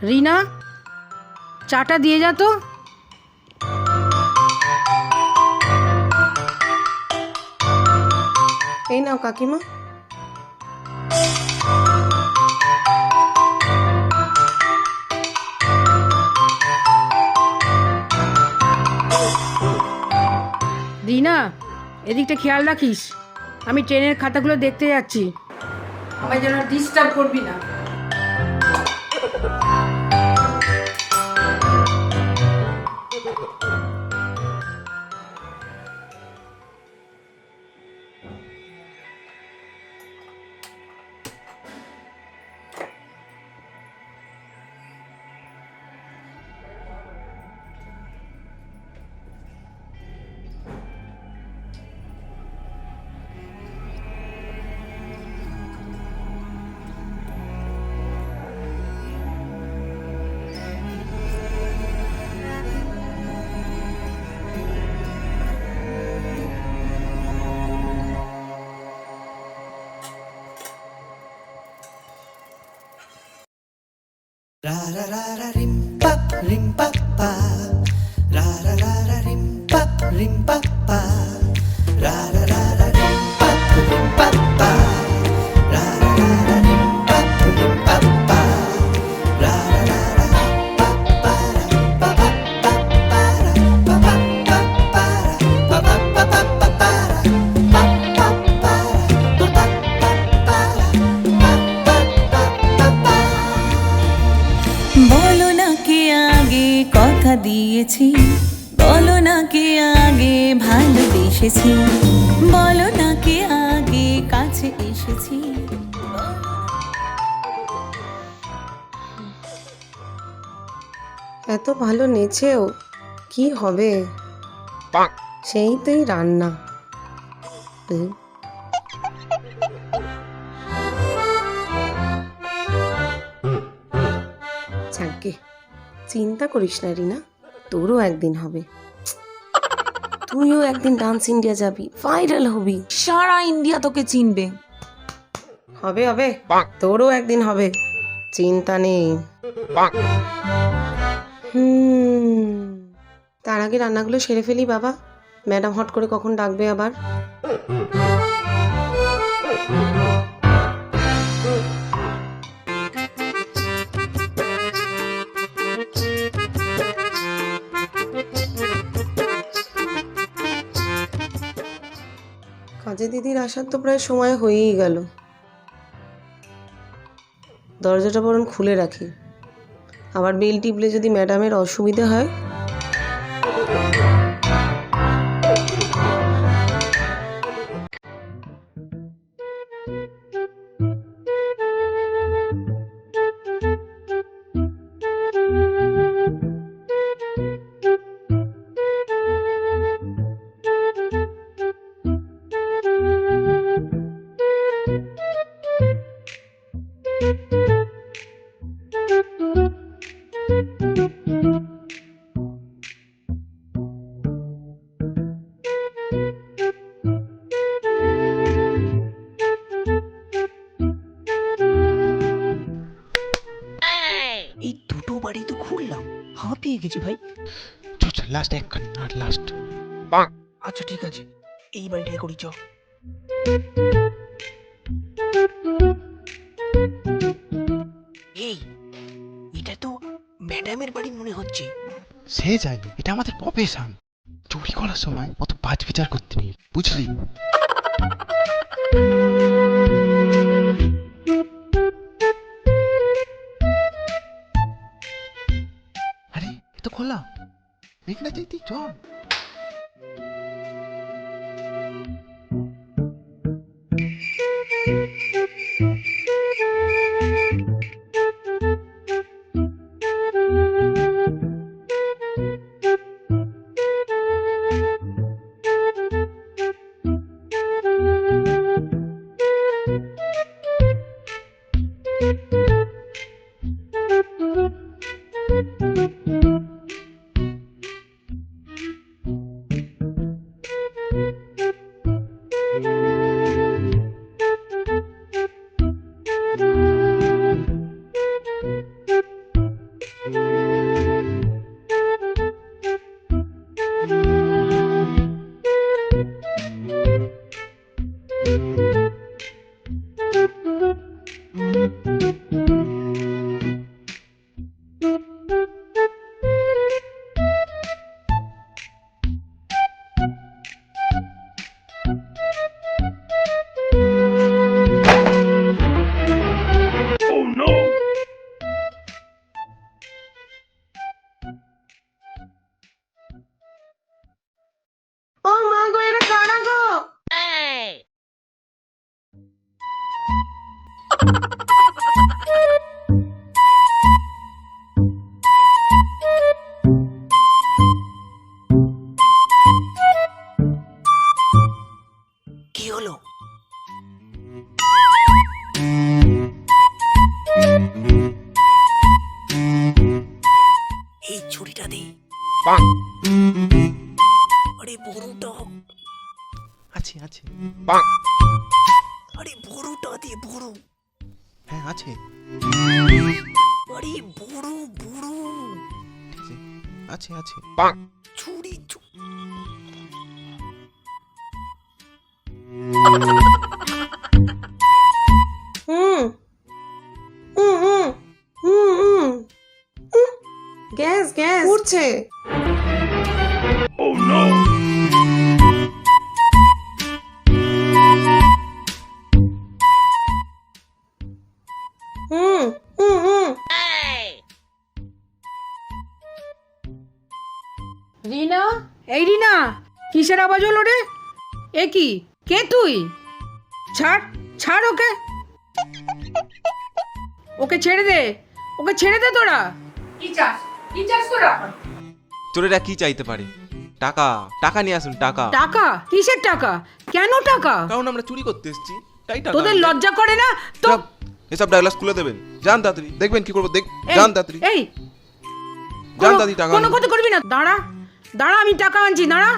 রিনা, চাটা দিয়ে যা তো। এই নাও কাকিমা। রিনা, এদিকটা খেয়াল রাখিস। আমি ট্রেনের খাতাগুলো দেখতে যাচ্ছি, আমায় যেন ডিস্টার্ব করবি না। Ra ra ra ra rim pa pa, ra ra ra ra rim pa pa, ra ra ra ra rim pa pa, ra ra ra ra rim pa pa, ra ra ra ra pa pa pa pa pa pa pa pa pa pa pa pa pa pa pa বলো না কে আগে কথা দিয়েছি, বলো না কে আগে ভালোবেসেছি, বলো না কে আগে কাছে এসেছি। এত ভালো নেচেও কি হবে, সেইতেই রান্না। যাকে চিন্তা করিস না রিনা, তোরও একদিন হবে। তুইও একদিন ডান্স ইন্ডিয়া যাবি, ভাইরাল হবি, সারা ইন্ডিয়া তোকে চিনবে। হবে হবে, তোরও একদিন হবে, চিন্তা নেই। তার আগে রান্নাগুলো সেরে ফেলি বাবা, ম্যাডাম হট করে কখন ডাকবে আবার। কাজে দিদির আসার তো প্রায় সময় হয়েই গেল। দরজাটা বরং খুলে রাখি, আবার বেল টিপলে যদি ম্যাডামের অসুবিধে হয়। এই দুটো বাড়ি তো ঘুরলাম, হাঁপিয়ে গেছি ভাই। লাস্ট একখানি আর লাস্ট। আচ্ছা ঠিক আছে, এই বাড়িটাই করি চ। এই, এটা তো ম্যাডামের বাড়ি মনে হচ্ছে। সে যাই, এটা আমাদের প্রফেশন। চুরি করার সময় অত বাজ বিচার করতে নেই, বুঝলি? আরে এ তো খোলা, এখানে চাইতে চল। কি হলো? এই ছুরিটা দে। আরে বড়টা, আছে আছে। আরে বড়টা দে, বড়। হ্যাঁ আছে। আরে বড় বড় ঠিক আছে আছে। ছুরি হুম হুম হুম হুম হুম গ্যাস গ্যাস উঠছে। হুম হুম হুম রিনা, এই রিনা, কিসের আওয়াজ হলো রে? এ কি, কে তুই? ছাড় ছাড় ওকে, ওকে ছেড়ে দে, ওকে ছেড়ে দে। তোরা কি চাস, কি চাস তোরা? চোরেরা কি চাইতে পারে? টাকা, টাকা নিয়ে আসুন টাকা। টাকা? কিসের টাকা? কেন টাকা? কারণ আমরা চুরি করতে এসেছি, তাই টাকা। তোদের আনতে। লজ্জা করে না তো? যাও, এসব ডায়লগ খুলে দেবেন। যান তাড়াতাড়ি, দেখবেন কি করবো। এই, যান তাড়াতাড়ি, এই যান কোনো- দাদি টাকা কোনো আনুন। কথা করবি না। দাঁড়া দাঁড়া, আমি টাকা আনছি, দাঁড়া।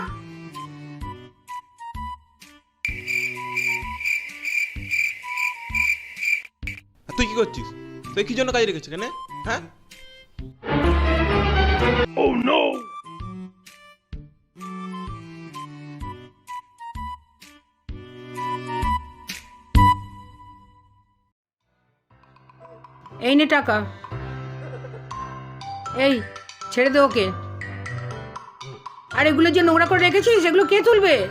আর তুই কি করছিস? তুই কি জন্য কাজে রেখেছিস এখানে? হ্যাঁ? এই নে টাকা। এই ছেড়ে দে ওকে। আর এগুলো যে নোংরা করে রেখেছিস, এগুলো কে তুলবে?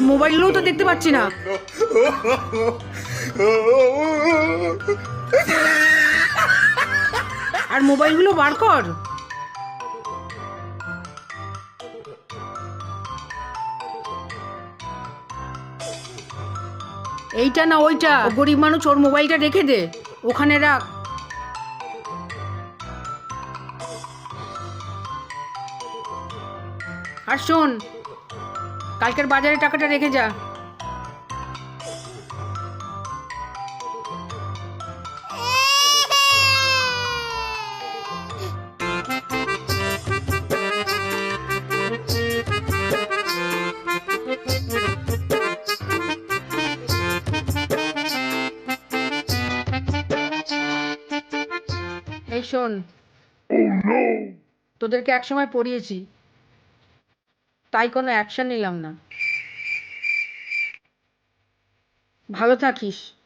মোবাইলগুলোও তো দেখতে পাচ্ছি না। আর মোবাইলগুলো বার কর। এইটা না ওইটা, ও গরিব মানুষ, ওর মোবাইলটা রেখে দে, ওখানে রাখ। আর শোন, কালকের বাজারে টাকাটা রেখে যা। এই শোন, তোদেরকে একসময় পড়িয়েছি, তাই কোনো অ্যাকশন নিলাম না। ভালো থাকিস।